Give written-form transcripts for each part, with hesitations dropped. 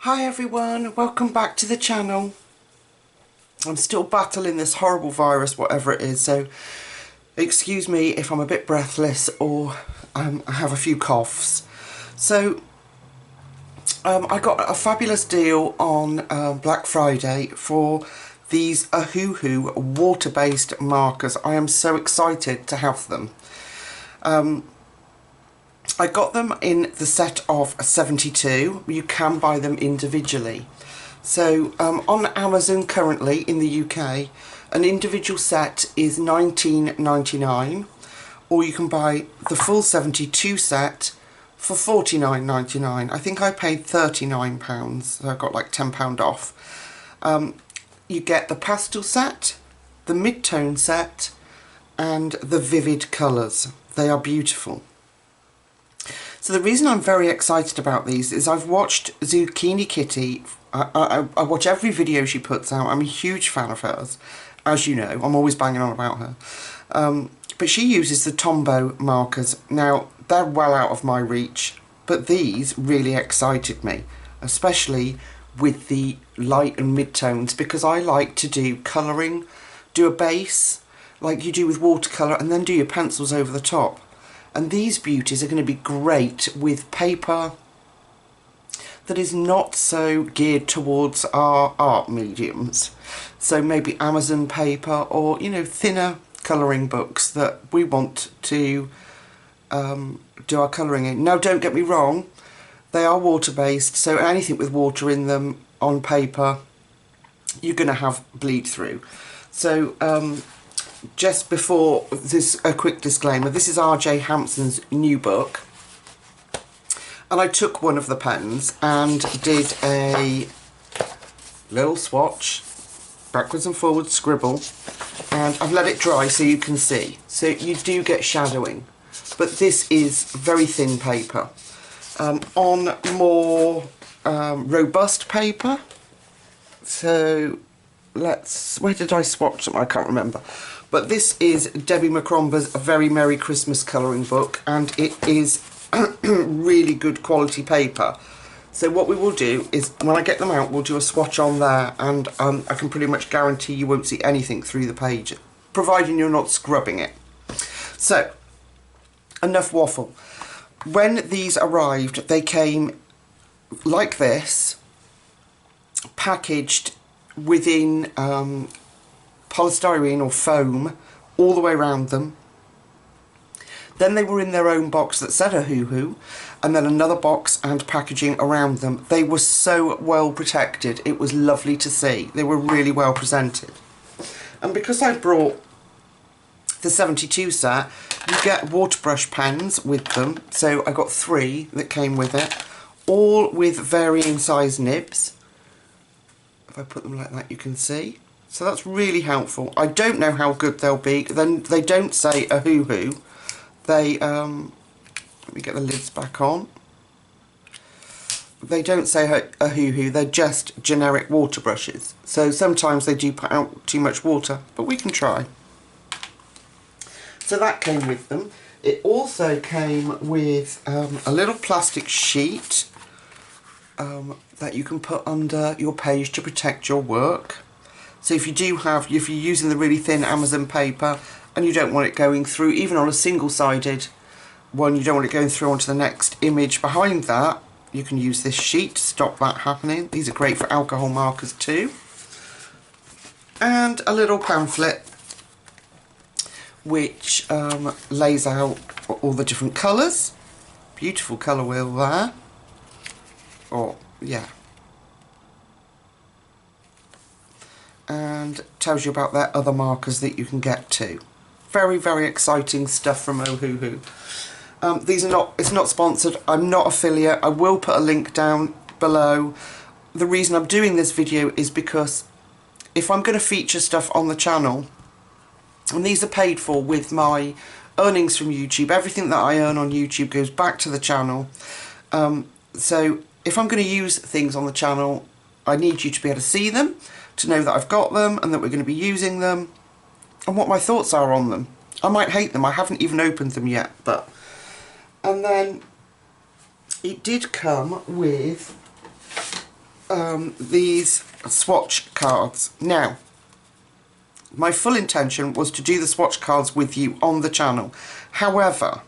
Hi everyone, welcome back to the channel. I'm still battling this horrible virus, whatever it is, so excuse me if I'm a bit breathless or I have a few coughs. So I got a fabulous deal on Black Friday for these Ohuhu water-based markers. I am so excited to have them. I got them in the set of 72. You can buy them individually. So on Amazon currently in the UK, an individual set is £19.99, or you can buy the full 72 set for £49.99. I think I paid £39, so I got like £10 off. You get the pastel set, the mid-tone set, and the vivid colours. They are beautiful. So the reason I'm very excited about these is I've watched Zucchini Kitty. I watch every video she puts out. I'm a huge fan of hers, as you know. I'm always banging on about her. But she uses the Tombow markers. Now, they're well out of my reach, but these really excited me, especially with the light and mid-tones, because I like to do colouring, do a base, like you do with watercolour, and then do your pencils over the top. And these beauties are going to be great with paper that is not so geared towards our art mediums. So maybe Amazon paper, or, you know, thinner colouring books that we want to do our colouring in. Now, don't get me wrong, they are water-based, so anything with water in them on paper, you're going to have bleed through. So, just before this, a quick disclaimer, this is R.J. Hampson's new book, and I took one of the pens and did a little swatch, backwards and forwards scribble, and I've let it dry so you can see. So you do get shadowing, but this is very thin paper. On more robust paper, so where did I swatch them? I can't remember. But this is Debbie McCromber's Very Merry Christmas colouring book, and it is really good quality paper. So what we will do is, when I get them out, we'll do a swatch on there, and I can pretty much guarantee you won't see anything through the page, providing you're not scrubbing it. So, enough waffle. When these arrived, they came like this, packaged within polystyrene or foam all the way around them. Then they were in their own box that said Ohuhu, and then another box and packaging around them. They were so well protected, it was lovely to see. They were really well presented. And because I brought the 72 set, you get water brush pens with them. So I got 3 that came with it, all with varying size nibs. If I put them like that, you can see. So that's really helpful. I don't know how good they'll be. Then they don't say Ohuhu. They let me get the lids back on. They don't say Ohuhu. They're just generic water brushes. So sometimes they do put out too much water, but we can try. So that came with them. It also came with a little plastic sheet that you can put under your page to protect your work. So if you're using the really thin Amazon paper and you don't want it going through, even on a single-sided one, you don't want it going through onto the next image behind that, you can use this sheet to stop that happening. These are great for alcohol markers too. And a little pamphlet which lays out all the different colours. Beautiful colour wheel there. Oh, yeah. And tells you about their other markers that you can get too. Very, very exciting stuff from Ohuhu. It's not sponsored. I'm not affiliate. I will put a link down below. The reason I'm doing this video is because if I'm going to feature stuff on the channel, and these are paid for with my earnings from YouTube, everything that I earn on YouTube goes back to the channel. So if I'm going to use things on the channel, I need you to be able to see them, to know that I've got them and that we're going to be using them, and what my thoughts are on them. I might hate them. I haven't even opened them yet, but... And then it did come with these swatch cards. Now, my full intention was to do the swatch cards with you on the channel. However,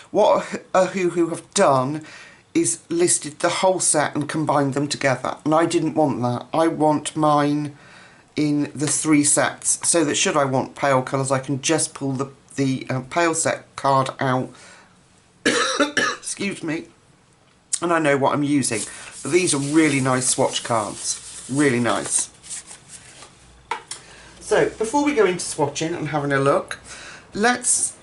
what Ohuhu have done is listed the whole set and combined them together, and I didn't want that. I want mine in the 3 sets, so that should I want pale colours, I can just pull the pale set card out excuse me, and I know what I'm using. But these are really nice swatch cards, really nice. So before we go into swatching and having a look, let's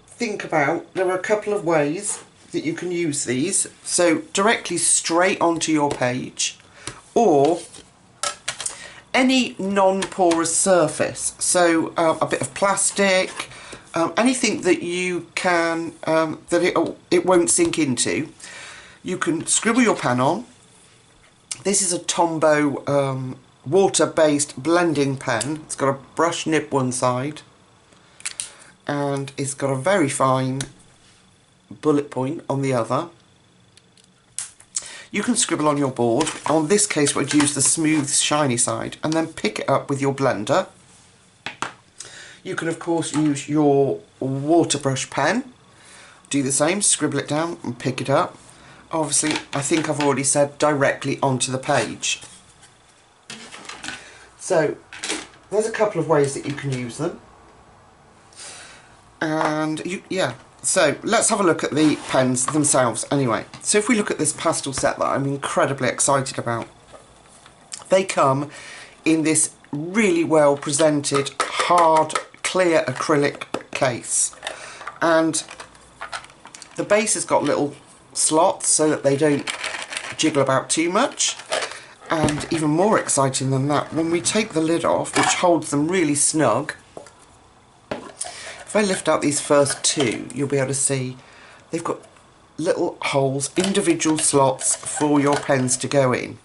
think about, there are a couple of ways that you can use these. So directly straight onto your page, or any non-porous surface, so a bit of plastic, anything that you can, that it won't sink into. You can scribble your pen on. This is a Tombow water-based blending pen. It's got a brush nib one side, and it's got a very fine bullet point on the other. You can scribble on your board. On this case, we'd use the smooth, shiny side, and then pick it up with your blender. You can, of course, use your water brush pen. Do the same, scribble it down and pick it up. Obviously, I think I've already said directly onto the page. So, there's a couple of ways that you can use them. And, so let's have a look at the pens themselves anyway. So if we look at this pastel set that I'm incredibly excited about, they come in this really well presented, hard, clear acrylic case. And the base has got little slots so that they don't jiggle about too much. And even more exciting than that, when we take the lid off, which holds them really snug, if I lift out these first 2, you'll be able to see they've got little holes, individual slots for your pens to go in.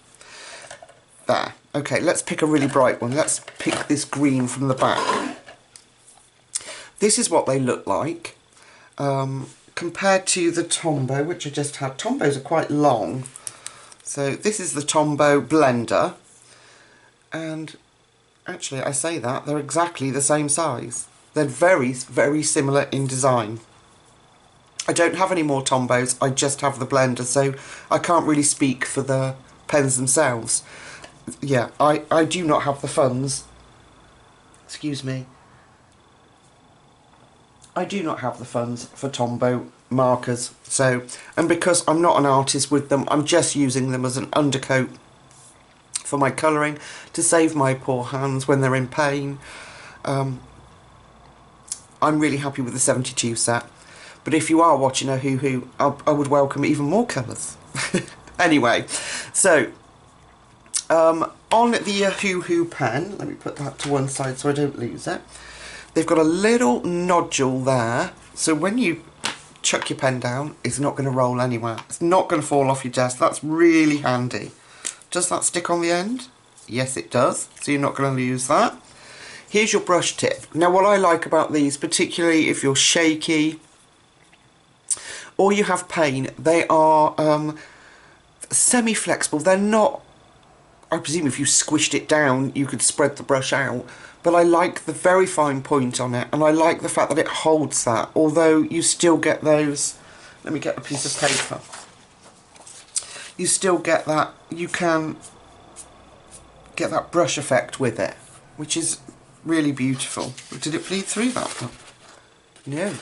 There. Okay, let's pick a really bright one. Let's pick this green from the back. This is what they look like. Compared to the Tombow, which I just had. Tombows are quite long. So this is the Tombow blender. And actually, I say that, they're exactly the same size. They're very, very similar in design. I don't have any more Tombows, I just have the blender, so I can't really speak for the pens themselves. Yeah, I do not have the funds. Excuse me. I do not have the funds for Tombow markers, so, and because I'm not an artist with them, I'm just using them as an undercoat for my colouring to save my poor hands when they're in pain. I'm really happy with the 72 set, but if you are watching Ohuhu, I would welcome even more colours. Anyway, so on the Ohuhu pen, let me put that to one side so I don't lose it. They've got a little nodule there, so when you chuck your pen down, it's not going to roll anywhere. It's not going to fall off your desk. That's really handy. Does that stick on the end? Yes, it does, so you're not going to lose that. Here's your brush tip. Now, what I like about these, particularly if you're shaky or you have pain, they are semi-flexible. They're not, I presume if you squished it down, you could spread the brush out. But I like the very fine point on it, and I like the fact that it holds that, although you still get those, let me get a piece of paper. You still get that, you can get that brush effect with it, which is really beautiful. Did it bleed through that? No.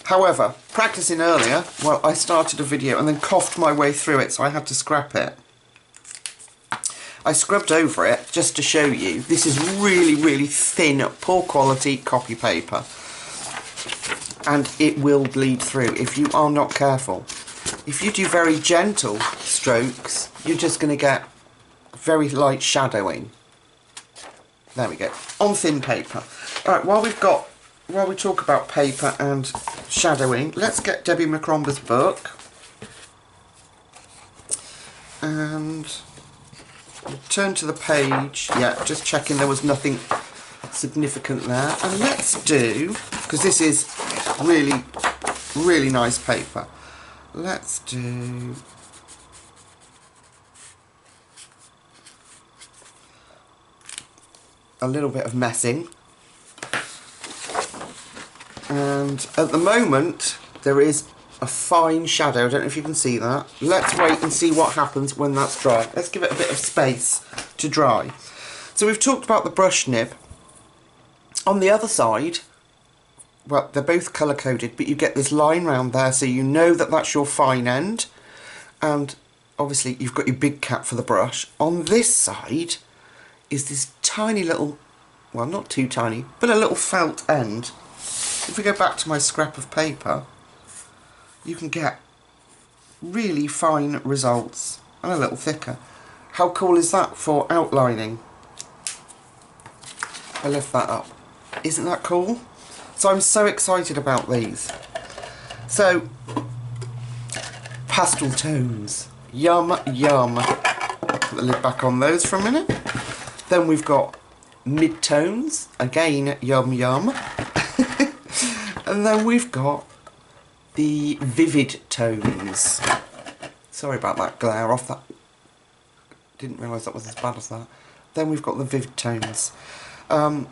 However, practicing earlier, well, I started a video and then coughed my way through it, so I had to scrap it. I scrubbed over it just to show you. This is really, really thin, poor quality copy paper. And it will bleed through if you are not careful. If you do very gentle strokes, you're just going to get very light shadowing. There we go. On thin paper. Alright, while we talk about paper and shadowing, let's get Debbie McCromber's book. And turn to the page. Yeah, just checking there was nothing significant there. And let's do, because this is really, really nice paper. Let's do a little bit of messing. And at the moment there is a fine shadow. I don't know if you can see that. Let's wait and see what happens when that's dry. Let's give it a bit of space to dry. So we've talked about the brush nib. On the other side, well, they're both colour coded, but you get this line round there, so you know that that's your fine end. And obviously you've got your big cap for the brush. On this side is this tiny little, well, not too tiny, but a little felt end. If we go back to my scrap of paper, you can get really fine results and a little thicker. How cool is that for outlining? I lift that up. Isn't that cool? So I'm so excited about these. So, pastel tones. Yum, yum. Put the lid back on those for a minute. Then we've got mid-tones. Again, yum, yum. And then we've got the vivid tones. Sorry about that glare off that. Didn't realise that was as bad as that. Then we've got the vivid tones. And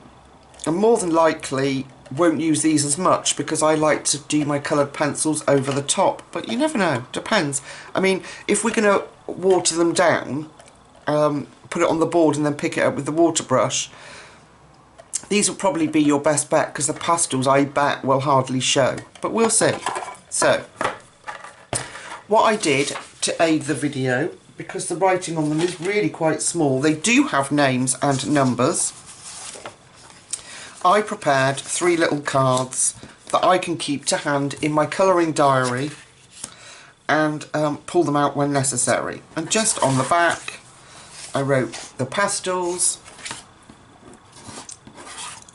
more than likely won't use these as much because I like to do my coloured pencils over the top. But you never know, depends. I mean, if we're going to water them down, put it on the board and then pick it up with the water brush, these will probably be your best bet because the pastels, I bet, will hardly show. But we'll see. So, what I did to aid the video, because the writing on them is really quite small, they do have names and numbers. I prepared 3 little cards that I can keep to hand in my colouring diary and pull them out when necessary. And just on the back, I wrote the pastels.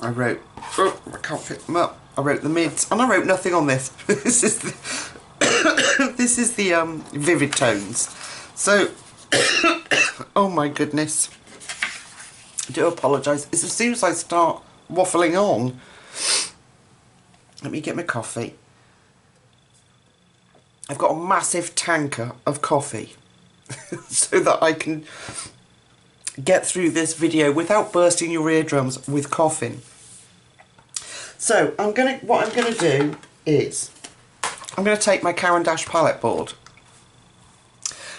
I wrote, oh, I can't pick them up. I wrote the mids, and I wrote nothing on this. This is the, this is the vivid tones. So, oh my goodness. I do apologise. As soon as I start waffling on, let me get my coffee. I've got a massive tanker of coffee so that I can get through this video without bursting your eardrums with coughing. So what I'm gonna do is I'm gonna take my Caran d'Ache palette board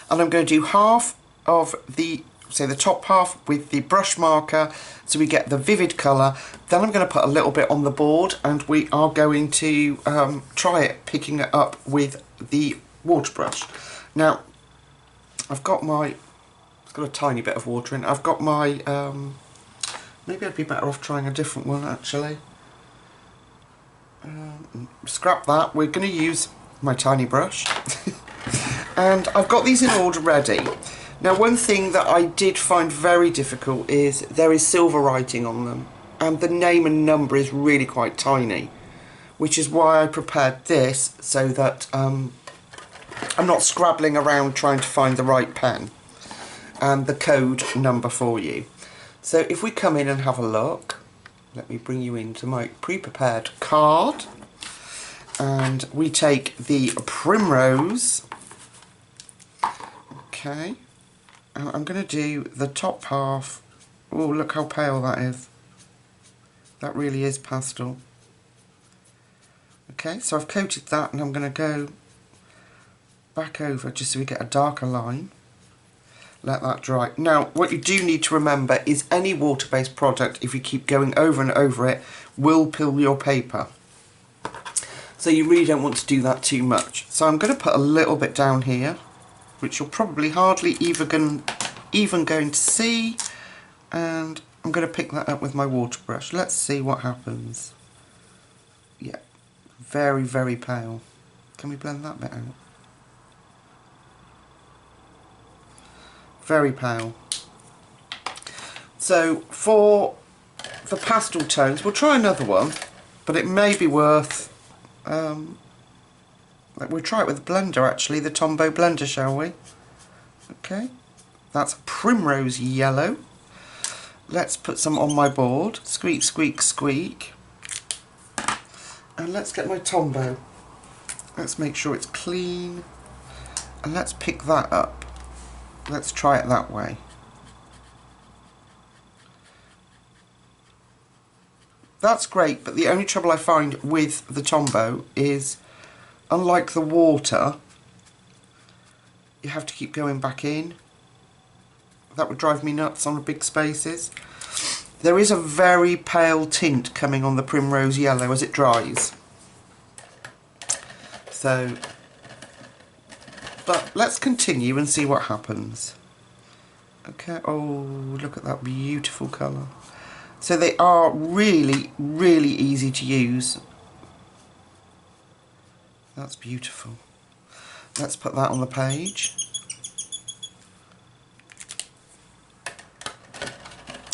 and I'm gonna do half of the, say the top half with the brush marker so we get the vivid colour. Then I'm going to put a little bit on the board and we are going to try it, picking it up with the water brush. Now, I've got my, it's got a tiny bit of water in it. I've got my, maybe I'd be better off trying a different one actually. Scrap that, we're going to use my tiny brush. And I've got these in order ready. Now, one thing that I did find very difficult is there is silver writing on them and the name and number is really quite tiny, which is why I prepared this so that I'm not scrabbling around trying to find the right pen and the code number for you. So if we come in and have a look, let me bring you into my pre-prepared card, and we take the Primrose. Okay, and I'm going to do the top half. Oh, look how pale that is. That really is pastel. Okay, so I've coated that and I'm going to go back over just so we get a darker line. Let that dry. Now, what you do need to remember is any water-based product, if you keep going over and over it, will peel your paper. So you really don't want to do that too much. So I'm going to put a little bit down here, which you're probably hardly even going to see. And I'm going to pick that up with my water brush. Let's see what happens. Yeah, very, very pale. Can we blend that bit out? Very pale. So for the pastel tones, we'll try another one, but it may be worth, we'll try it with a blender actually, the Tombow blender, shall we? Okay, that's Primrose Yellow. Let's put some on my board. Squeak, squeak, squeak. And let's get my Tombow. Let's make sure it's clean. And let's pick that up. Let's try it that way. that's great, but the only trouble I find with the Tombow is, unlike the water, you have to keep going back in. That would drive me nuts on the big spaces. There is a very pale tint coming on the Primrose Yellow as it dries. So, but let's continue and see what happens. Okay, oh, look at that beautiful colour. So they are really, really easy to use. That's beautiful. Let's put that on the page.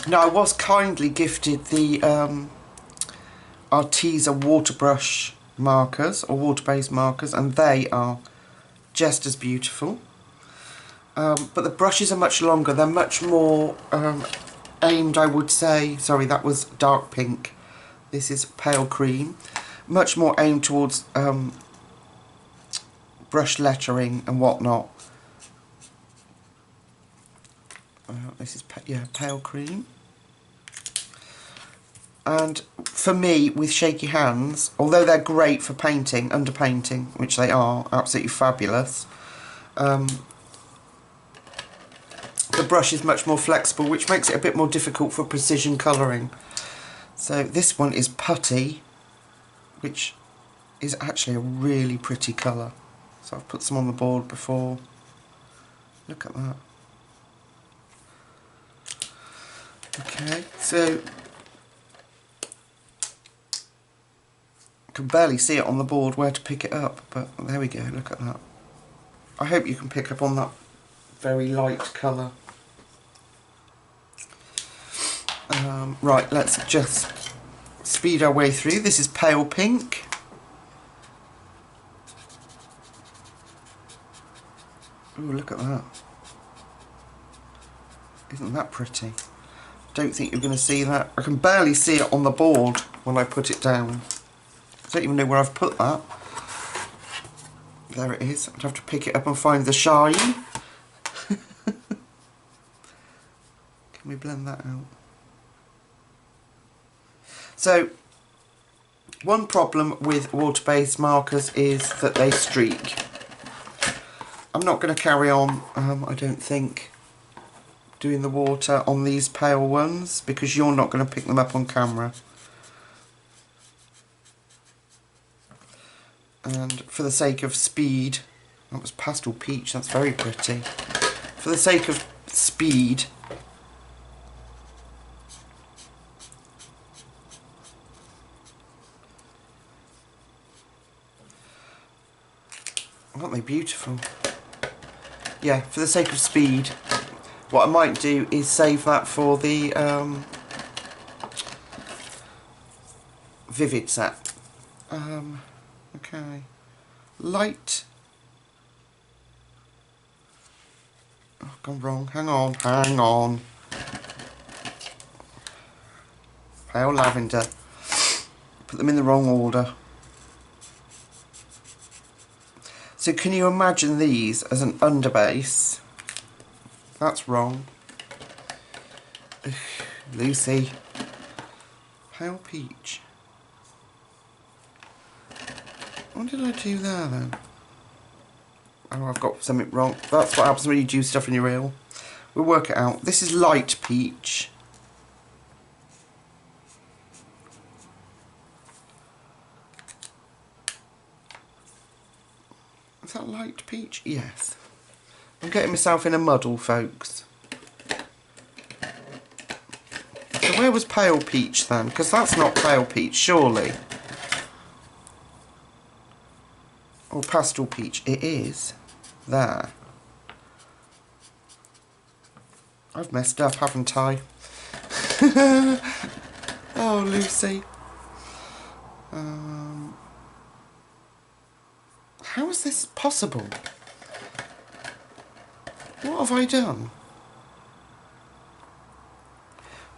Now, I was kindly gifted the Arteza water brush markers, or water-based markers, and they are just as beautiful. But the brushes are much longer. They're much more aimed, I would say. Sorry, that was dark pink. This is pale cream. Much more aimed towards brush lettering and whatnot. This is pale cream. And for me, with shaky hands, although they're great for painting, underpainting, which they are, absolutely fabulous, the brush is much more flexible, which makes it a bit more difficult for precision colouring. So this one is Putty, which is actually a really pretty colour. So I've put some on the board before. Look at that. Okay, so I can barely see it on the board where to pick it up, but there we go, look at that. I hope you can pick up on that very light colour. Right, let's just speed our way through. This is pale pink. Ooh, look at that. Isn't that pretty? Don't think you're going to see that. I can barely see it on the board when I put it down. I don't even know where I've put that. There it is. I'd have to pick it up and find the shine. Can we blend that out? So, one problem with water-based markers is that they streak. I'm not going to carry on, I don't think, doing the water on these pale ones, because you're not going to pick them up on camera. And for the sake of speed, that was Pastel Peach, that's very pretty. For the sake of speed, aren't they beautiful? Yeah, for the sake of speed, what I might do is save that for the Vivid set. Okay, light. Oh, gone wrong. Hang on. Pale lavender. Put them in the wrong order. So can you imagine these as an underbase? That's wrong. Ugh, Lucy. Pale peach. What did I do there then? Oh, I've got something wrong. That's what happens when you do stuff in your reel. We'll work it out. This is light peach. Is that light peach? Yes. I'm getting myself in a muddle, folks. So where was pale peach then? Because that's not pale peach, surely. Or pastel peach. It is. There. I've messed up, haven't I? Oh, Lucy. How is this possible? What have I done?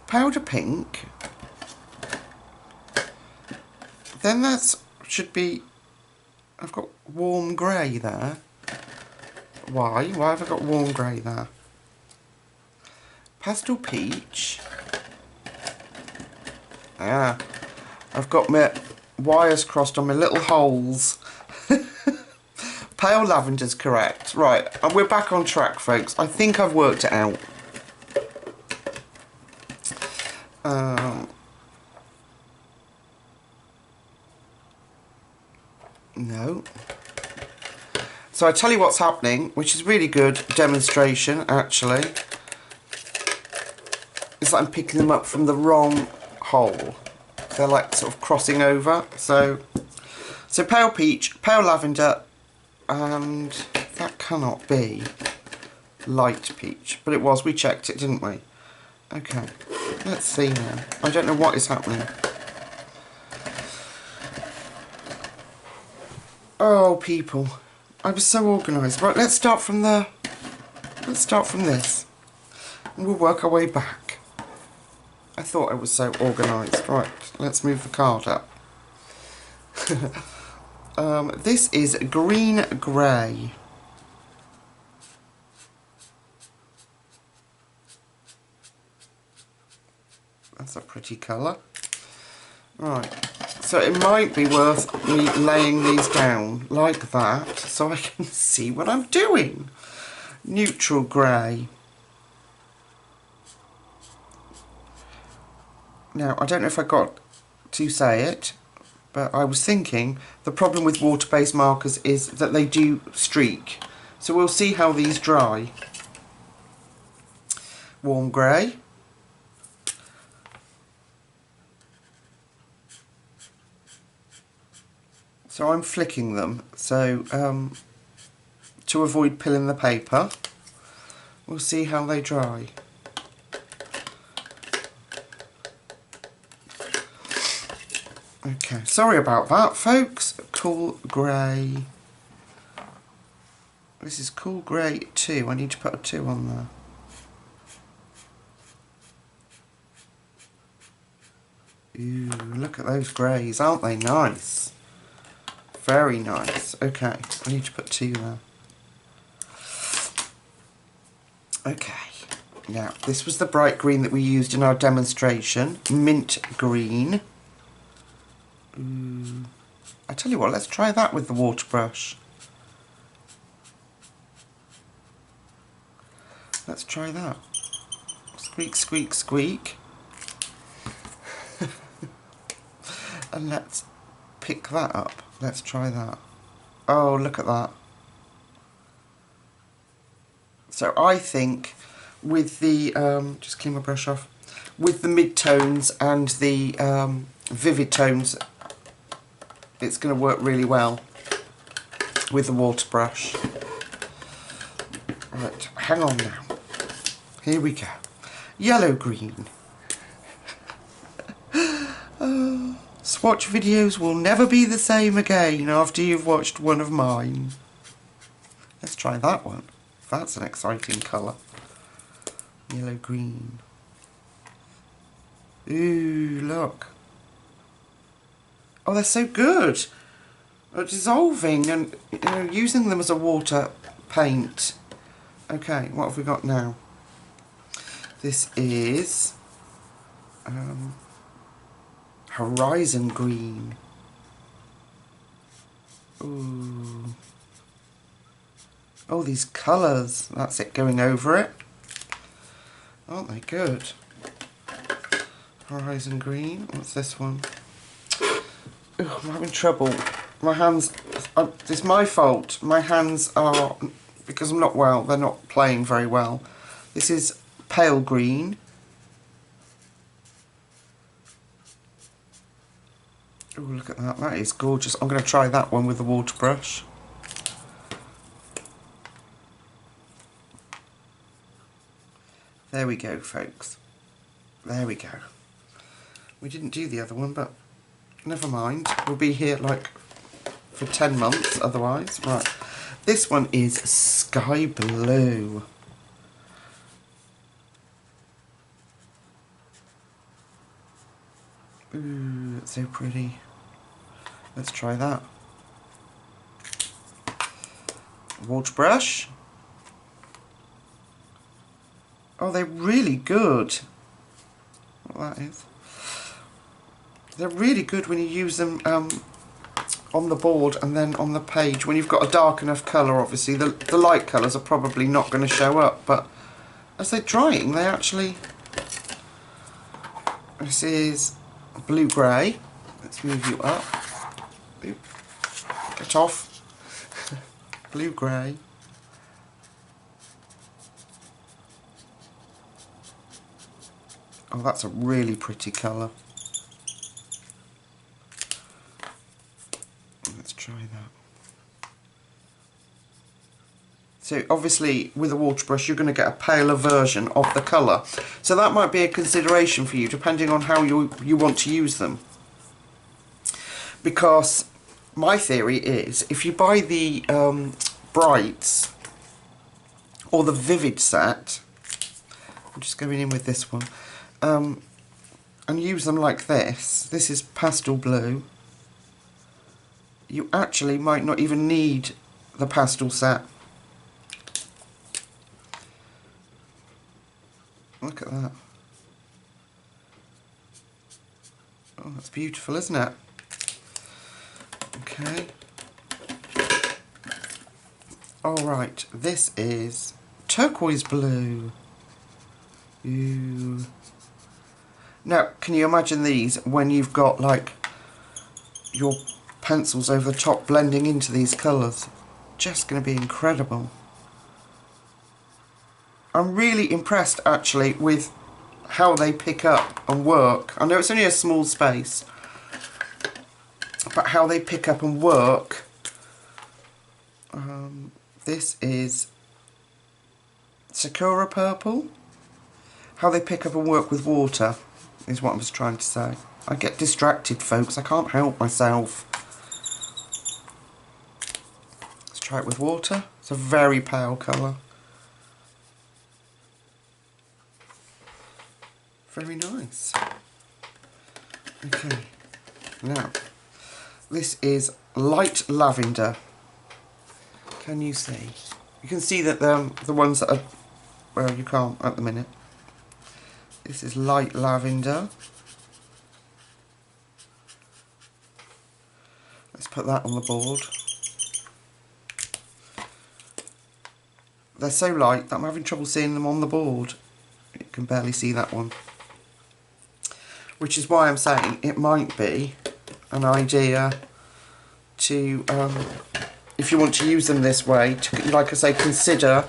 Powder pink. Then that should be... I've got warm grey there. Why? Why have I got warm grey there? Pastel peach. Ah. I've got my wires crossed on my little holes. Pale lavender's correct. Right, and we're back on track, folks. I think I've worked it out. No. So I tell you what's happening, which is really good demonstration, actually. It's like I'm picking them up from the wrong hole. They're like sort of crossing over. So pale peach, pale lavender, and that cannot be light peach. But it was, we checked it, didn't we? Okay, let's see now. I don't know what is happening. Oh, people. I was so organised. Right, let's start from this. And we'll work our way back. I thought I was so organised. Right, let's move the card up. This is green grey. That's a pretty colour. Right, so it might be worth me laying these down like that so I can see what I'm doing. Neutral grey. Now, I don't know if I got to say it, but I was thinking the problem with water-based markers is that they do streak. So we'll see how these dry. Warm grey. So I'm flicking them, so to avoid pilling the paper. We'll see how they dry. Okay, sorry about that, folks. Cool grey. This is cool grey 2. I need to put a 2 on there. Ooh, look at those greys. Aren't they nice? Very nice. Okay, I need to put 2 there. Okay, now this was the bright green that we used in our demonstration. Mint green. Ooh. I tell you what, let's try that with the water brush. Let's try that. Squeak, squeak, squeak. And let's pick that up. Let's try that. Oh, look at that. So I think with the, just clean my brush off, with the mid-tones and the vivid tones, it's going to work really well with the water brush. Right, hang on now. Here we go. Yellow green. Swatch videos will never be the same again after you've watched one of mine. Let's try that one. That's an exciting colour. Yellow green. Ooh, look. Oh, they're so good. They're dissolving and, you know, using them as a water paint. Okay, what have we got now? This is horizon green. Ooh. Oh, these colours. That's it going over it. Aren't they good? Horizon green. What's this one? Ugh, I'm having trouble. My hands... it's my fault. My hands are... because I'm not well, they're not playing very well. This is pale green. Oh, look at that. That is gorgeous. I'm going to try that one with the water brush. There we go, folks. There we go. We didn't do the other one, but never mind. We'll be here like for 10 months otherwise. Right. This one is sky blue. Ooh, that's so pretty. Let's try that. Water brush. Oh, they're really good. What that is. They're really good when you use them on the board and then on the page. When you've got a dark enough colour, obviously, the light colours are probably not going to show up, but as they're drying, they actually... This is blue-grey. Let's move you up. Oop. Get off. Blue-grey. Oh, that's a really pretty colour. Let's try that. So obviously with a water brush you're going to get a paler version of the colour. So that might be a consideration for you depending on how you want to use them. Because my theory is if you buy the Brights or the Vivid set, I'm just going in with this one, and use them like this is pastel blue, you actually might not even need the pastel set. Look at that. Oh, that's beautiful, isn't it? Okay. Alright, this is turquoise blue. Ooh. Now, can you imagine these when you've got like your pencils over the top blending into these colours? Just going to be incredible. I'm really impressed actually with how they pick up and work. I know it's only a small space, but how they pick up and work. This is Sakura purple. How they pick up and work with water is what I was trying to say. I get distracted, folks. I can't help myself. Let's try it with water. It's a very pale colour. Very nice. Okay. Now, this is light lavender. Can you see? You can see that the ones that are... Well, you can't at the minute. This is light lavender. Let's put that on the board. They're so light that I'm having trouble seeing them on the board. You can barely see that one. Which is why I'm saying it might be an idea to, if you want to use them this way, to, like I say, consider...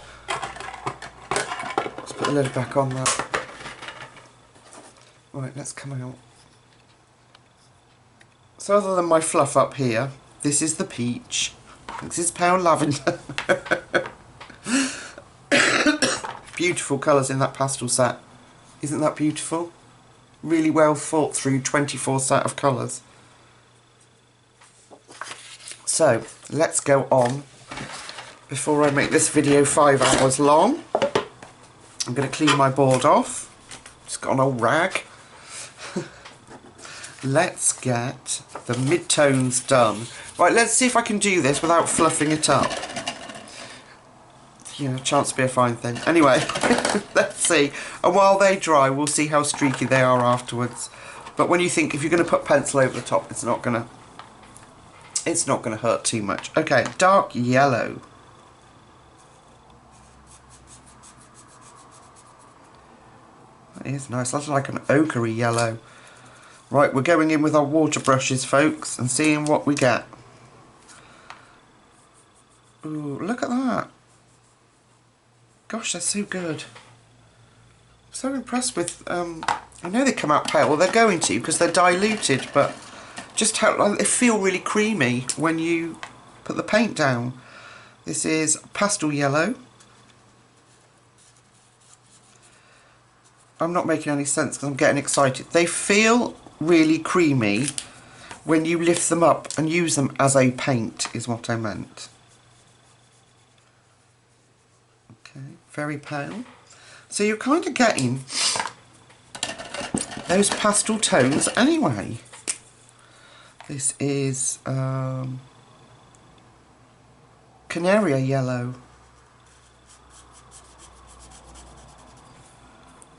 Let's put the lid back on that. Right, let's come out. So other than my fluff up here, this is the peach. This is pale lavender. Beautiful colours in that pastel set. Isn't that beautiful? Really well thought through 24 set of colours. So, let's go on. Before I make this video 5 hours long, I'm going to clean my board off. Just got an old rag. Let's get the mid-tones done. Right, let's see if I can do this without fluffing it up. You know, chance to be a fine thing. Anyway, let's see. And while they dry, we'll see how streaky they are afterwards. But when you think, if you're going to put pencil over the top, it's not going to hurt too much. Okay, dark yellow. That is nice. That's like an ochre yellow. Right, we're going in with our water brushes, folks, and seeing what we get. Ooh, look at that. Gosh, they're so good. I'm so impressed with, I know they come out pale, well they're going to because they're diluted, but just how, like, they feel really creamy when you put the paint down. This is pastel yellow. I'm not making any sense because I'm getting excited. They feel really creamy when you lift them up and use them as a paint, is what I meant. Okay, very pale. So you're kind of getting those pastel tones anyway. This is Canaria yellow.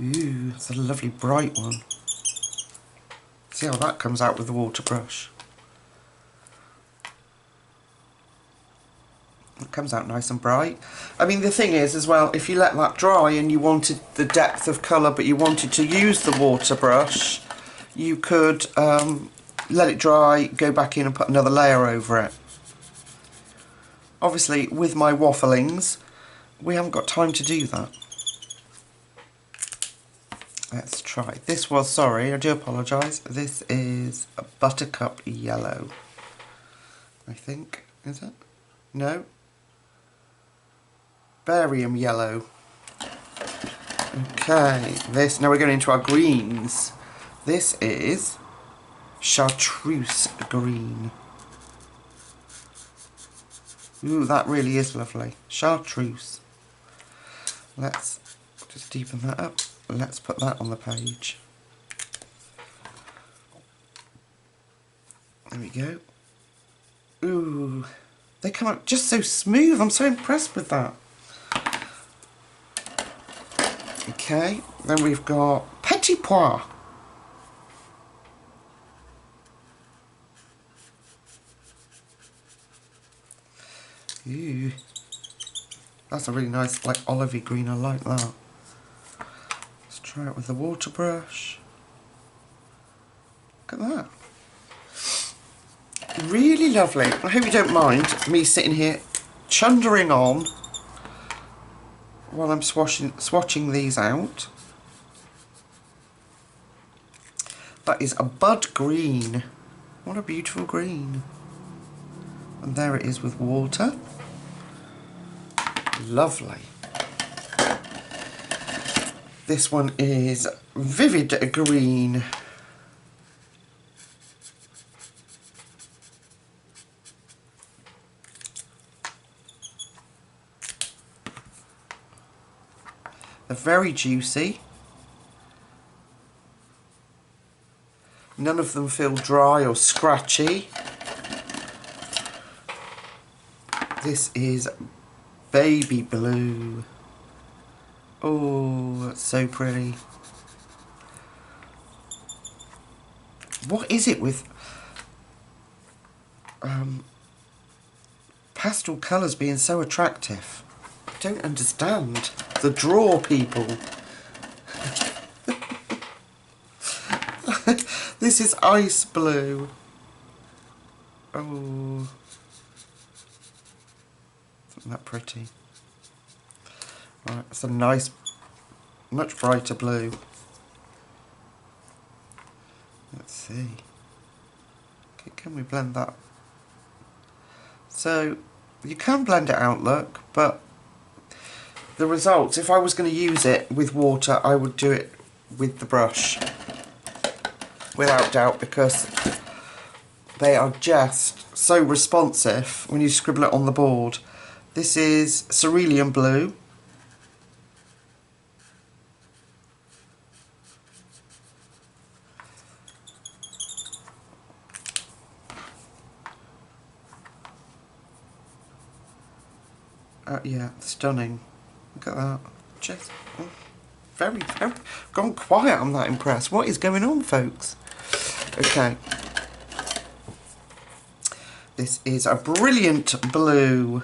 Ooh, it's a lovely bright one. This See how that comes out with the water brush. It comes out nice and bright. I mean, the thing is as well, if you let that dry and you wanted the depth of colour but you wanted to use the water brush, you could let it dry, go back in and put another layer over it. Obviously, with my wafflings, we haven't got time to do that. Let's try. This was, sorry, I do apologise. This is a buttercup yellow, I think. Is it? No? Barium yellow. Okay, this, now we're going into our greens. This is chartreuse green. Ooh, that really is lovely. Chartreuse. Let's just deepen that up. Let's put that on the page. There we go. Ooh, they come out just so smooth. I'm so impressed with that. Okay, then we've got Petit Pois. Ooh, that's a really nice, like, olivey green. I like that. Let's try it with the water brush. Look at that. Really lovely. I hope you don't mind me sitting here chundering on while I'm swatching these out. That is a bud green. What a beautiful green. And there it is with water. Lovely. This one is vivid green. They're very juicy. None of them feel dry or scratchy. This is baby blue. Oh, that's so pretty. What is it with pastel colours being so attractive? I don't understand. The draw people. This is ice blue. Oh, isn't that pretty? Right, it's a nice, much brighter blue. Let's see. Okay, can we blend that? So, you can blend it out, look, but the results, if I was going to use it with water, I would do it with the brush. Without doubt, because they are just so responsive when you scribble it on the board. This is cerulean blue. Yeah, stunning. Look at that. Just very, gone quiet. I'm that impressed. What is going on, folks? Okay. This is a brilliant blue.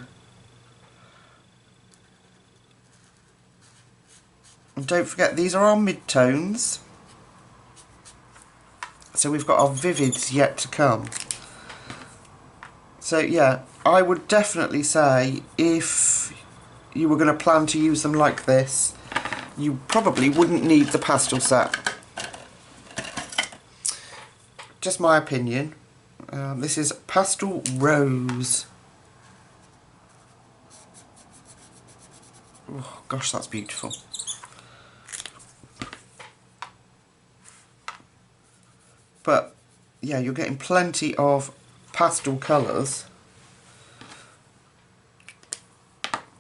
And don't forget, these are our mid-tones. So we've got our vivids yet to come. So yeah, I would definitely say if you were going to plan to use them like this, you probably wouldn't need the pastel set. Just my opinion. This is Pastel Rose. Oh gosh, that's beautiful. But yeah, you're getting plenty of pastel colours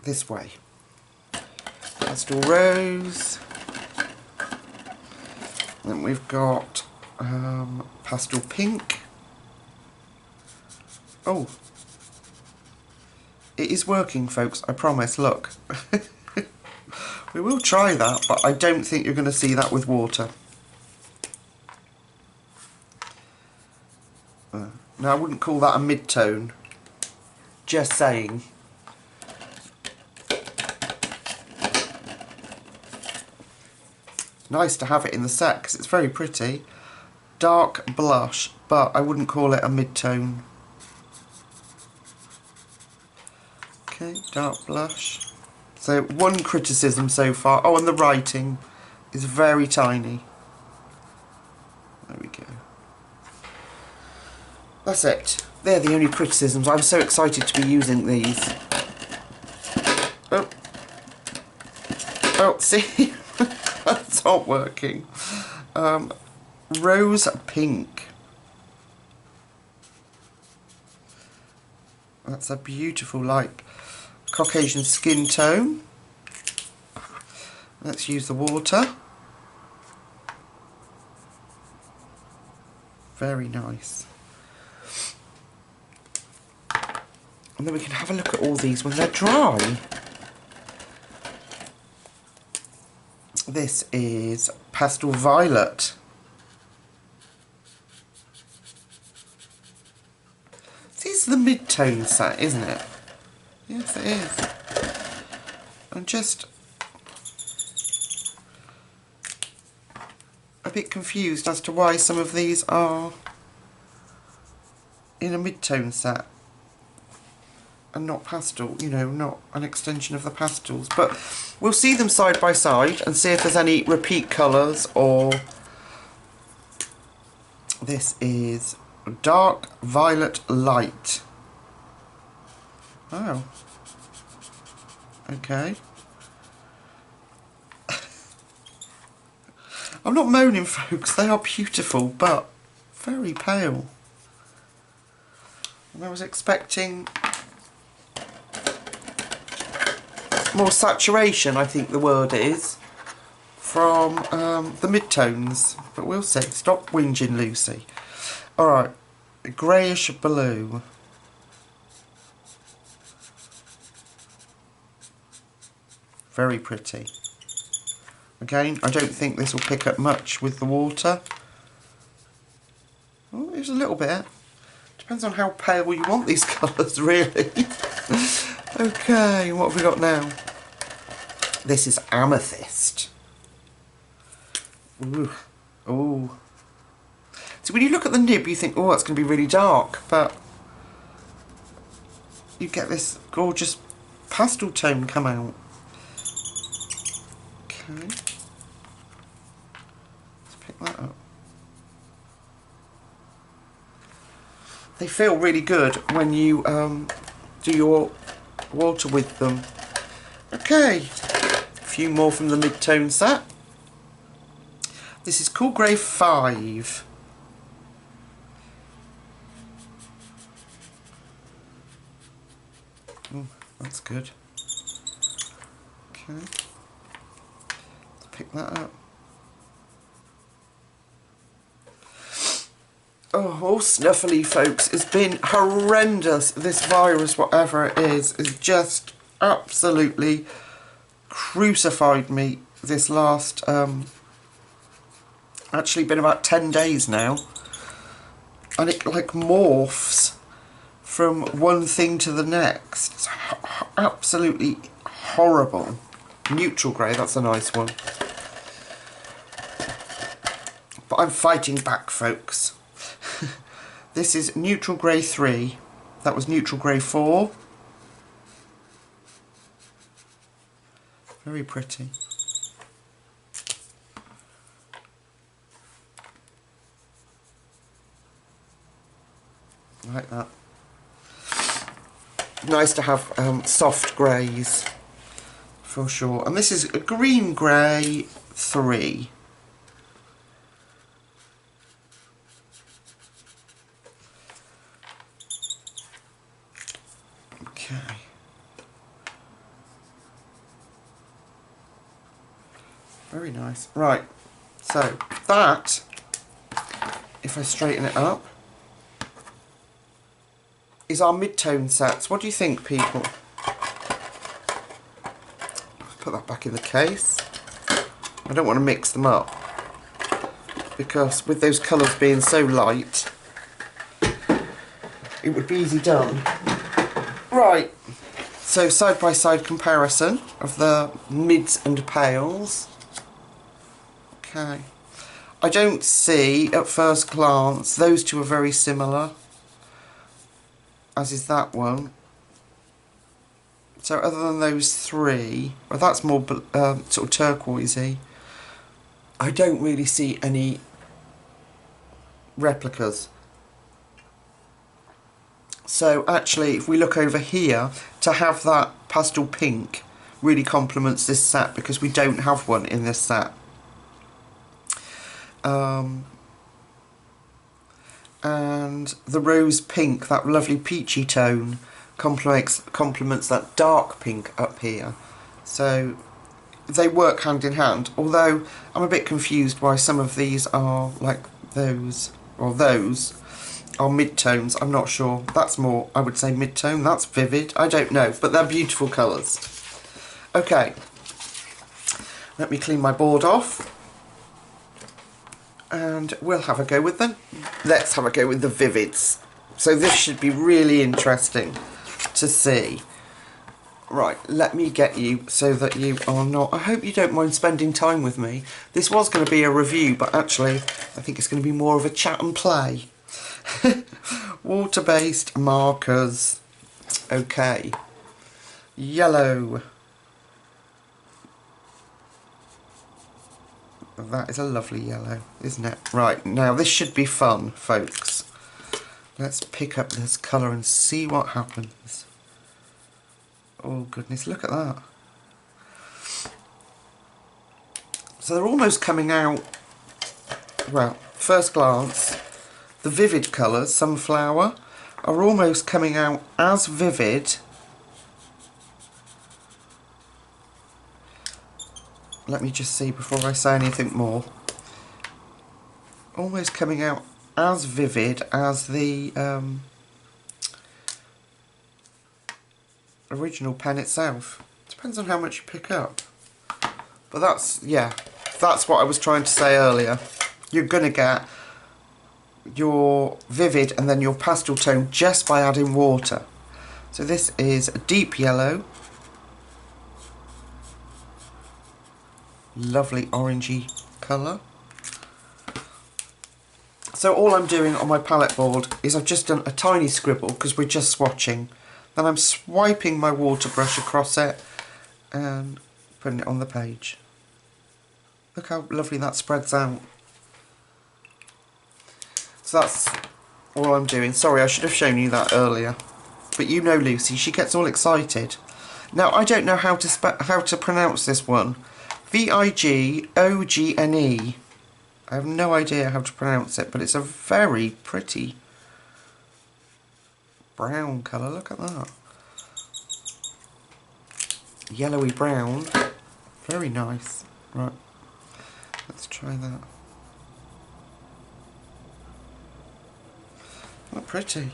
this way. Pastel Rose. Then we've got pastel pink. Oh, it is working, folks, I promise. Look. We will try that, but I don't think you're going to see that with water. Now I wouldn't call that a mid-tone, just saying. Nice to have it in the set because it's very pretty. Dark blush, but I wouldn't call it a mid-tone. Okay, dark blush. So one criticism so far. Oh, and the writing is very tiny. There we go. That's it. They're the only criticisms. I'm so excited to be using these. Oh. Oh, see? That's not working. Rose pink. That's a beautiful, like, Caucasian skin tone. Let's use the water. Very nice. And then we can have a look at all these when they're dry. This is Pastel Violet. This is the mid-tone set, isn't it? Yes, it is. I'm just a bit confused as to why some of these are in a mid-tone set and not pastel, you know, not an extension of the pastels. But we'll see them side by side and see if there's any repeat colours. Or this is Dark Violet Light. Oh. Okay. I'm not moaning, folks, they are beautiful, but very pale. And I was expecting more saturation, I think the word is, from the mid-tones, but we'll see. Stop whinging, Lucy. Alright, greyish blue. Very pretty. Again, I don't think this will pick up much with the water. Oh, there's a little bit. Depends on how pale you want these colours, really. Okay, what have we got now? This is Amethyst. Ooh. Ooh. So when you look at the nib, you think, oh, that's going to be really dark, but you get this gorgeous pastel tone come out. Okay. Let's pick that up. They feel really good when you do your water with them. Okay, a few more from the mid-tone set. This is Cool Grey 5. Oh, that's good. Okay, let's pick that up. Oh, all snuffly, folks. It's been horrendous. This virus, whatever it is just absolutely crucified me this last, actually been about 10 days now. And it like morphs from one thing to the next. It's absolutely horrible. Neutral grey, that's a nice one. But I'm fighting back, folks. This is Neutral Grey 3. That was Neutral Grey 4. Very pretty. Like that. Nice to have soft greys, for sure. And this is a Green Grey 3. Okay. Very nice. Right, so that, if I straighten it up, is our mid-tone sets. What do you think, people? Put that back in the case. I don't want to mix them up, because with those colours being so light, it would be easy done. Right, so side-by-side comparison of the mids and pales. Okay, I don't see at first glance, those two are very similar, as is that one. So other than those three, well, that's more sort of turquoisey, I don't really see any replicas. So actually, if we look over here, to have that pastel pink really complements this set because we don't have one in this set. And the rose pink, that lovely peachy tone, complements that dark pink up here. So they work hand in hand, although I'm a bit confused why some of these are like those, or those are mid-tones. I'm not sure. That's more, I would say, mid-tone. That's vivid. I don't know, but they're beautiful colours. Okay, let me clean my board off and we'll have a go with them. Let's have a go with the vivids. So this should be really interesting to see. Right, let me get you so that you are not... I hope you don't mind spending time with me. This was going to be a review, but actually I think it's going to be more of a chat and play. Water-based markers. Okay. Yellow. That is a lovely yellow, isn't it? Right, now this should be fun, folks. Let's pick up this colour and see what happens. Oh goodness, look at that. So they're almost coming out, well, first glance, the vivid colours, sunflower, are almost coming out as vivid. Let me just see before I say anything more. Almost coming out as vivid as the original pen itself. Depends on how much you pick up. But that's, yeah, that's what I was trying to say earlier. You're going to get your vivid and then your pastel tone just by adding water. So this is a deep yellow. Lovely orangey colour. So all I'm doing on my palette board is I've just done a tiny scribble because we're just swatching. Then I'm swiping my water brush across it and putting it on the page. Look how lovely that spreads out. So that's all I'm doing. Sorry, I should have shown you that earlier. But you know Lucy, she gets all excited. Now I don't know how to pronounce this one. Vigogene. I have no idea how to pronounce it, but it's a very pretty brown colour. Look at that. Yellowy brown. Very nice. Right. Let's try that. Not pretty.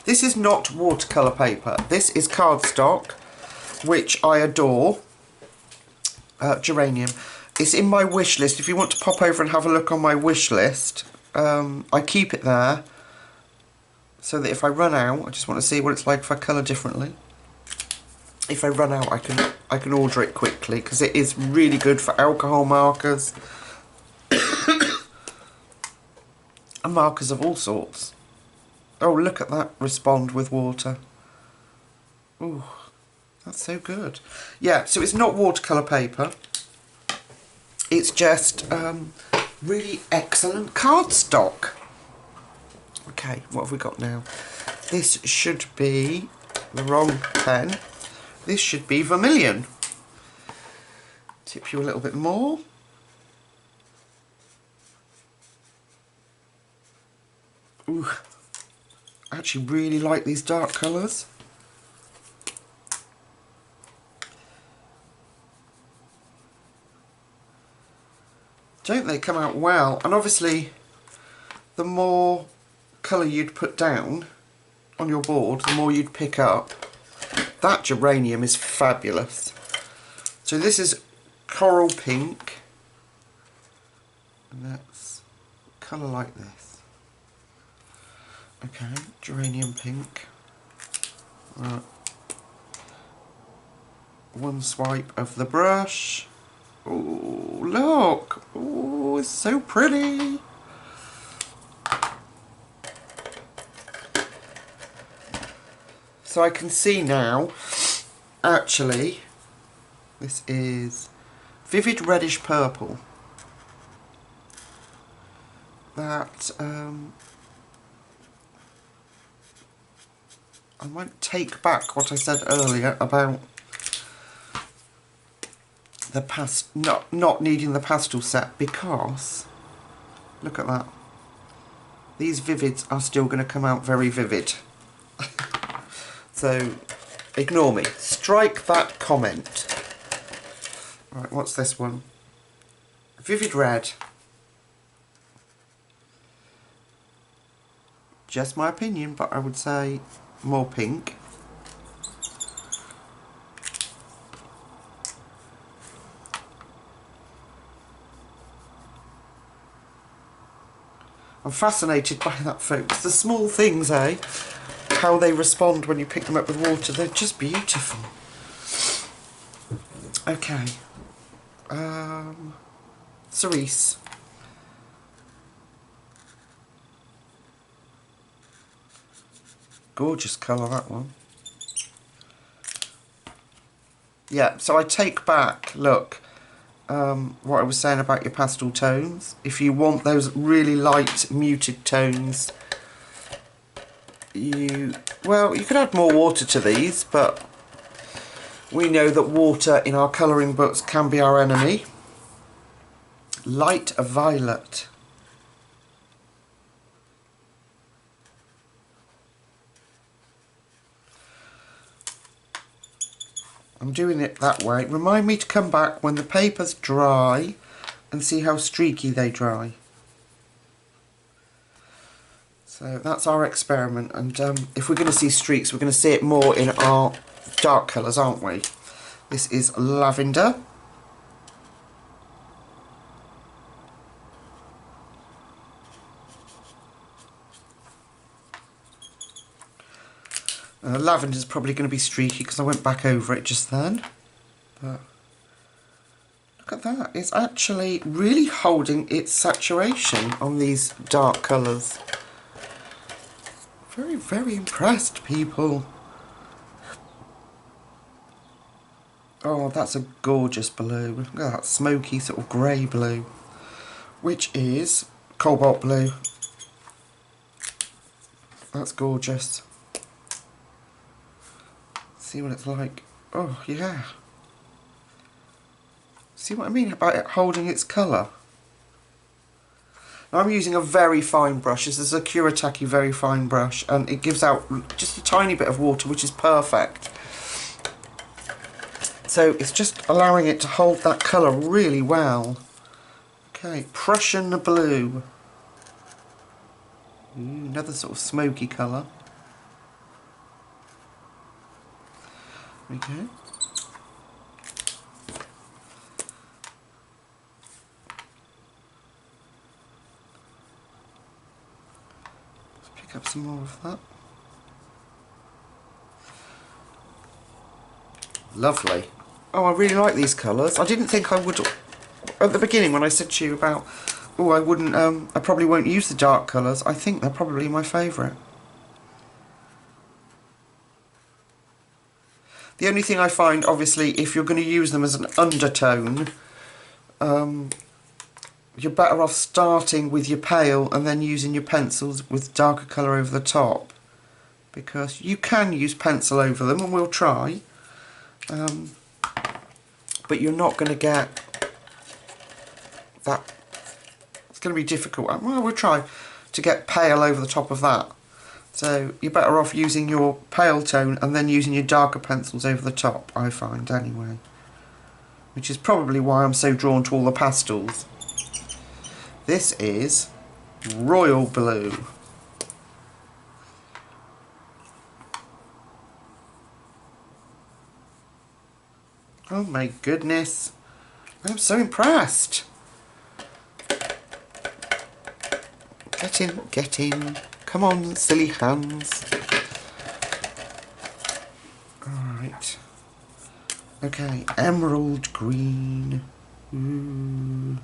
This is not watercolour paper. This is cardstock, which I adore. Geranium. It's in my wish list. If you want to pop over and have a look on my wish list, I keep it there so that if I run out, I just want to see what it's like if I colour differently. If I run out, I can order it quickly because it is really good for alcohol markers and markers of all sorts. Oh, look at that respond with water. Ooh, that's so good. Yeah, so it's not watercolour paper. It's just really excellent cardstock. Okay, what have we got now? This should be the wrong pen. This should be vermilion. Tip you a little bit more. Ooh, I actually really like these dark colours. Don't they come out well? And obviously the more colour you'd put down on your board, the more you'd pick up. That geranium is fabulous. So this is coral pink, and that's colour like this. Okay, geranium pink. Right. One swipe of the brush. Oh, look! Oh, it's so pretty! So I can see now, actually, this is vivid reddish purple. That, I won't take back what I said earlier about the not needing the pastel set, because look at that. These vivids are still going to come out very vivid. So ignore me. Strike that comment. Right, what's this one? Vivid red. Just my opinion, but I would say more pink. I'm fascinated by that, folks. The small things, eh? How they respond when you pick them up with water. They're just beautiful. Okay. Cerise. Gorgeous colour, that one. Yeah, so I take back, look, what I was saying about your pastel tones. If you want those really light, muted tones, you could add more water to these, but we know that water in our colouring books can be our enemy. Light violet. I'm doing it that way. Remind me to come back when the paper's dry and see how streaky they dry. So that's our experiment, and if we're going to see streaks, we're going to see it more in our dark colours, aren't we? This is lavender. Lavender's probably going to be streaky because I went back over it just then. But look at that. It's actually really holding its saturation on these dark colours. Very, very impressed, people. Oh, that's a gorgeous blue. Look at that smoky sort of grey blue, which is cobalt blue. That's gorgeous. See what it's like. Oh, yeah. See what I mean about it holding its colour? Now I'm using a very fine brush. This is a Kuretake very fine brush, and it gives out just a tiny bit of water, which is perfect. So it's just allowing it to hold that colour really well. Okay, Prussian blue. Another sort of smoky colour. There we go. Let's pick up some more of that. Lovely. Oh, I really like these colours. I didn't think I would at the beginning when I said to you about, oh, I wouldn't, I probably won't use the dark colours. I think they're probably my favourite. The only thing I find, obviously, if you're going to use them as an undertone, you're better off starting with your pale and then using your pencils with darker colour over the top. Because you can use pencil over them, and we'll try. But you're not going to get that. It's going to be difficult. Well, we'll try to get pale over the top of that. So you're better off using your pale tone and then using your darker pencils over the top, I find, anyway. Which is probably why I'm so drawn to all the pastels. This is royal blue. Oh my goodness. I'm so impressed. Get in, Come on, silly hands. Alright. Okay, emerald green. Ooh.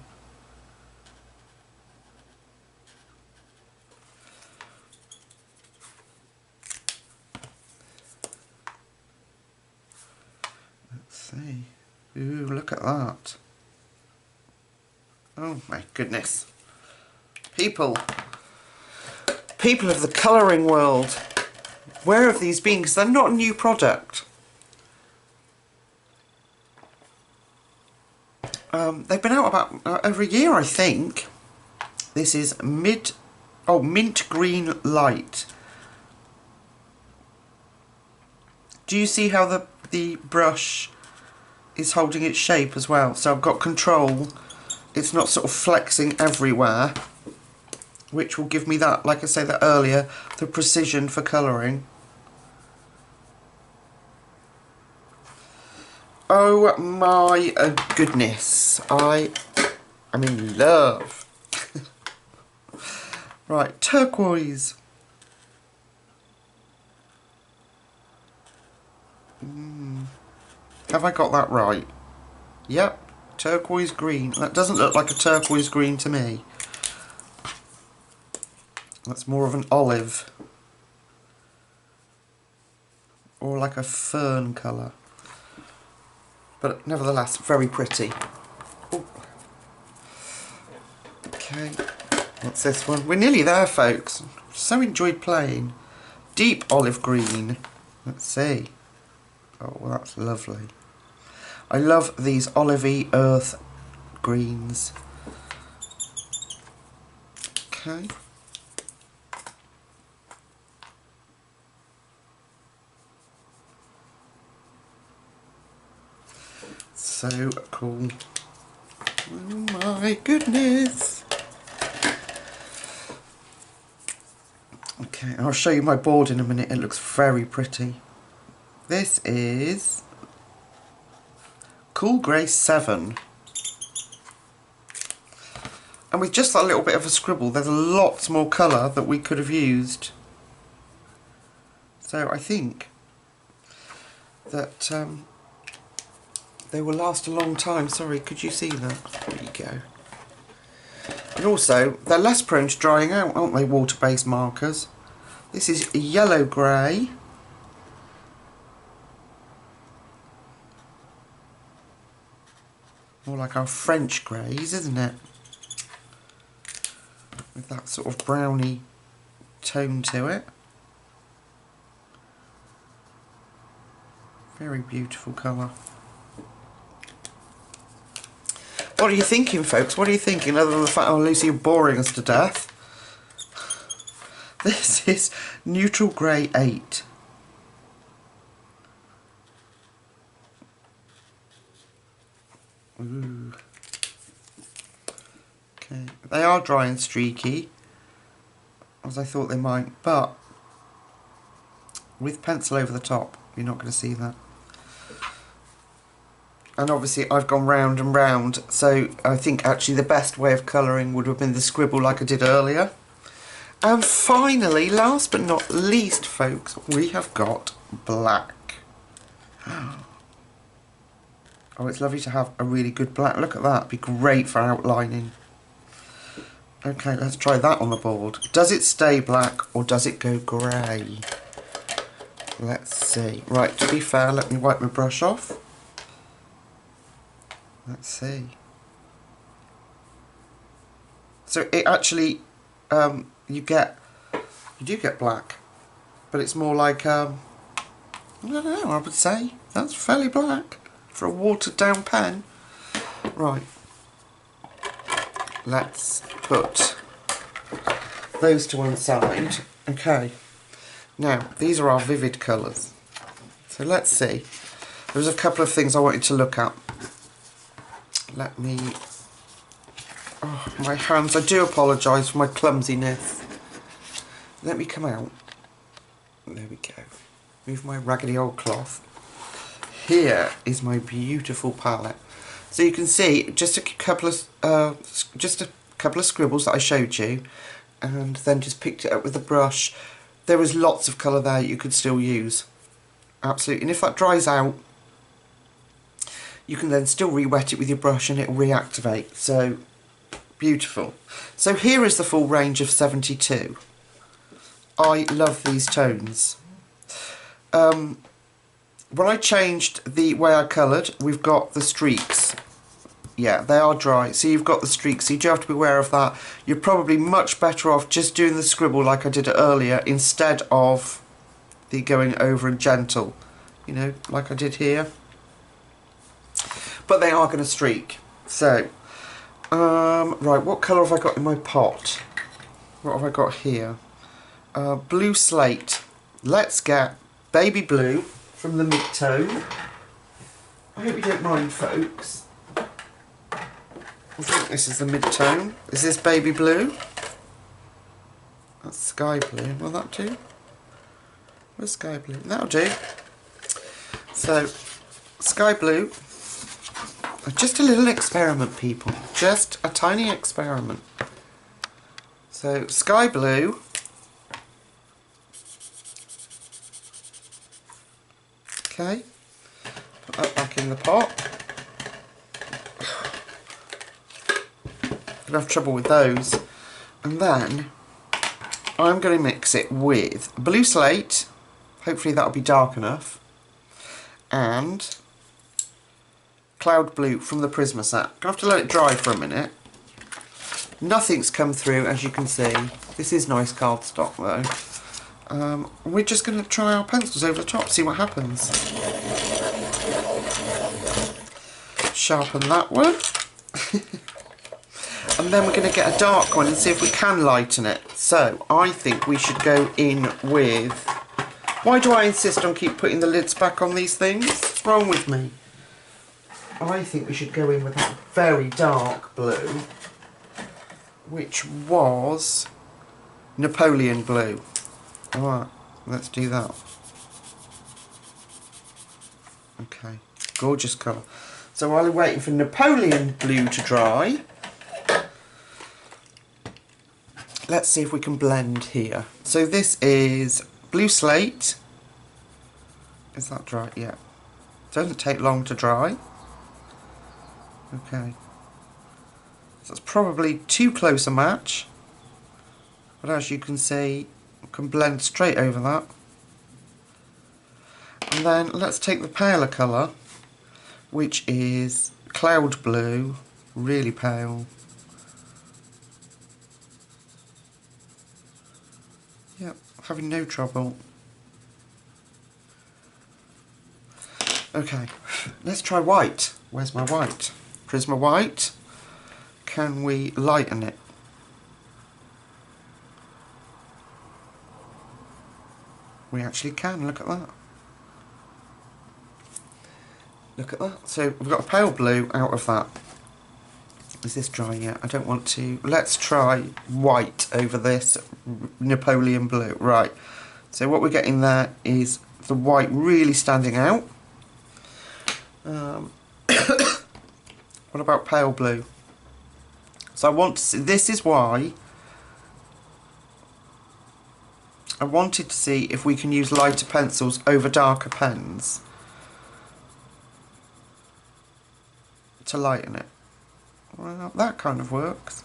Let's see. Ooh, look at that. Oh my goodness. People of the colouring world, where have these been? Because they're not a new product. They've been out about over a year, I think. This is mint green light. Do you see how the brush is holding its shape as well? So I've got control. It's not sort of flexing everywhere, which will give me that, like I said that earlier, the precision for colouring. Oh my goodness, I am in love. Right, turquoise. Have I got that right? Yep, turquoise green. That doesn't look like a turquoise green to me. That's more of an olive. Or like a fern colour. But nevertheless, very pretty. Ooh. Okay, what's this one? We're nearly there, folks. So enjoyed playing. Deep olive green. Let's see. Oh, well, that's lovely. I love these olivey earth greens. Okay. So cool. Oh my goodness. Okay, I'll show you my board in a minute. It looks very pretty. This is Cool Grey 7. And with just that little bit of a scribble, there's lots more colour that we could have used. So I think that they will last a long time. Sorry, could you see that? There you go. And also, they're less prone to drying out, aren't they, water-based markers? This is yellow grey. More like our French greys, isn't it? With that sort of browny tone to it. Very beautiful colour. What are you thinking, folks? What are you thinking, other than the fact, oh, Lucy, you're boring us to death? This is Neutral Grey 8. Ooh. Okay, they are dry and streaky, as I thought they might, but with pencil over the top, you're not going to see that. And obviously I've gone round and round, so I think actually the best way of colouring would have been the scribble like I did earlier. And finally, last but not least, folks, we have got black. Oh, it's lovely to have a really good black. Look at that, it'd be great for outlining. Okay, let's try that on the board. Does it stay black or does it go grey? Let's see. Right, to be fair, let me wipe my brush off. Let's see. So it actually, you do get black, but it's more like, I don't know, I would say that's fairly black for a watered down pen. Right, let's put those to one side. Okay, now these are our vivid colours. So let's see. There's a couple of things I wanted to look at. Let me, oh, my hands, I do apologise for my clumsiness. Let me come out. There we go. Move my raggedy old cloth. Here is my beautiful palette. So you can see just a couple of scribbles that I showed you. and then just picked it up with a brush. There was lots of colour there you could still use. Absolutely. And if that dries out, you can then still re-wet it with your brush and it'll reactivate. So, beautiful. So here is the full range of 72. I love these tones. When I changed the way I coloured, we've got the streaks. Yeah, they are dry, so you've got the streaks, so you do have to be aware of that. You're probably much better off just doing the scribble like I did earlier, instead of the going over and gentle, you know, like I did here. But they are going to streak. So, right, what colour have I got in my pot? What have I got here? Blue slate. Let's get baby blue from the mid-tone. I hope you don't mind, folks. I think this is the mid-tone. Is this baby blue? That's sky blue. Will that do? Where's sky blue? That'll do. So, sky blue. Just a little experiment, people. Just a tiny experiment. So, sky blue. Okay. Put that back in the pot. Gonna have trouble with those. And then I'm going to mix it with blue slate. Hopefully that'll be dark enough. And cloud blue from the Prisma set. Gonna have to let it dry for a minute. Nothing's come through, as you can see. This is nice cardstock though. We're just going to try our pencils over the top, see what happens. Sharpen that one. And then we're going to get a dark one and see if we can lighten it. So, I think we should go in with... Why do I insist on keep putting the lids back on these things? What's wrong with me? I think we should go in with that very dark blue, which was Napoleon blue. Alright, let's do that. Okay, gorgeous colour. So while we're waiting for Napoleon blue to dry, let's see if we can blend here. So this is blue slate. Is that dry? Yeah. Doesn't take long to dry. Okay. So it's probably too close a match. But as you can see, I can blend straight over that. And then let's take the paler colour, which is cloud blue, really pale. Yep, having no trouble. Okay, let's try white. Where's my white? Prisma white. Can we lighten it? We actually can, look at that. Look at that. So we've got a pale blue out of that. Is this dry yet? I don't want to. Let's try white over this Napoleon blue. Right. So what we're getting there is the white really standing out. What about pale blue? So I want to see, this is why I wanted to see if we can use lighter pencils over darker pens to lighten it. Well, that kind of works.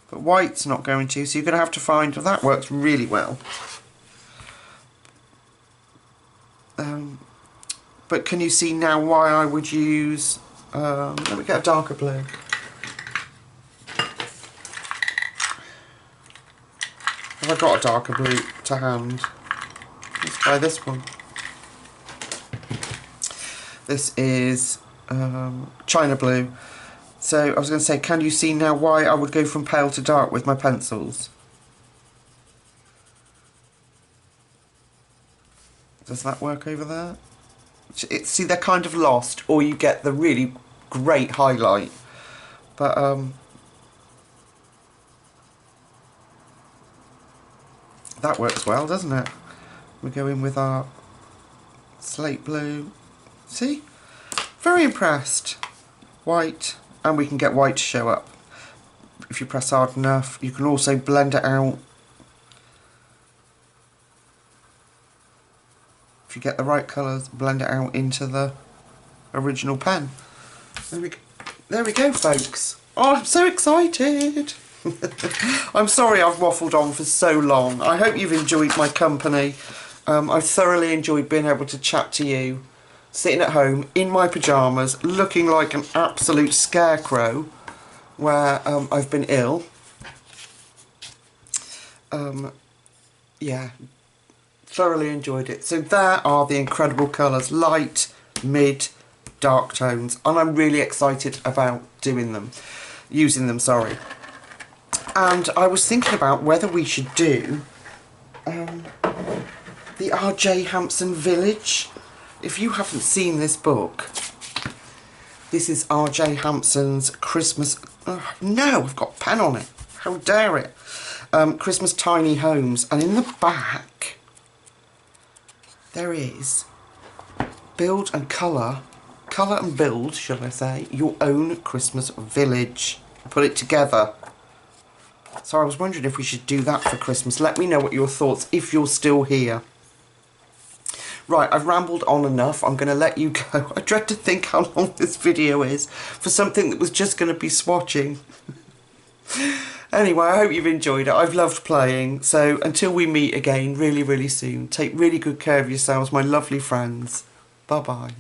But white's not going to, so you're going to have to find, that works really well. But can you see now why I would use, let me get a darker blue. Have I got a darker blue to hand? Let's try this one. This is China blue. So I was going to say, can you see now why I would go from pale to dark with my pencils? Does that work over there? See, they're kind of lost, or you get the really great highlight. But that works well, doesn't it? We go in with our slate blue. See? Very impressed. White, and we can get white to show up. if you press hard enough. You can also blend it out. If you get the right colours, blend it out into the original pen. There we go, folks. Oh, I'm so excited. I'm sorry I've waffled on for so long. I hope you've enjoyed my company. I've thoroughly enjoyed being able to chat to you, sitting at home in my pyjamas, looking like an absolute scarecrow where I've been ill. Yeah, thoroughly enjoyed it. So there are the incredible colours, light, mid, dark tones, and I'm really excited about doing them, using them, sorry. And I was thinking about whether we should do the R.J. Hampson Village. If you haven't seen this book, this is R.J. Hampson's Christmas... no, I've got a pen on it. How dare it? Christmas Tiny Homes. And in the back, there is build and colour and build, shall I say, your own Christmas village. Put it together. So I was wondering if we should do that for Christmas. Let me know what your thoughts, if you're still here. Right, I've rambled on enough. I'm going to let you go. I dread to think how long this video is for something that was just going to be swatching. Anyway, I hope you've enjoyed it. I've loved playing. So until we meet again really, really soon, take really good care of yourselves, my lovely friends. Bye-bye.